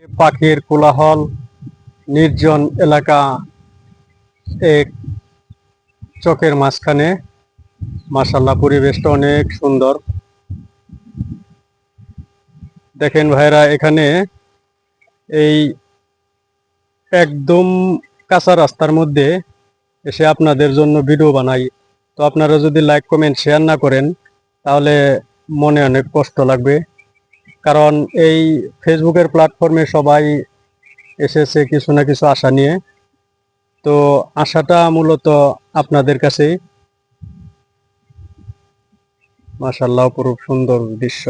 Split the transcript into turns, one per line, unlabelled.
পাখির কোলাহল, নির্জন এলাকা, এক চকের মাঝখানে। মাশাআল্লাহ, পরিবেশটা অনেক সুন্দর। দেখেন ভাইরা, এখানে এই একদম কাঁচা রাস্তার মধ্যে এসে আপনাদের জন্য ভিডিও বানাই। তো আপনারা যদি লাইক কমেন্ট শেয়ার না করেন তাহলে মনে অনেক কষ্ট লাগবে, কারণ এই ফেসবুকের প্ল্যাটফর্মে সবাই এসেছে কিছু না কিছু আশা নিয়ে। তো আশাটা মূলত আপনাদের কাছেই। মাশাআল্লাহ, অপরূপ সুন্দর দৃশ্য।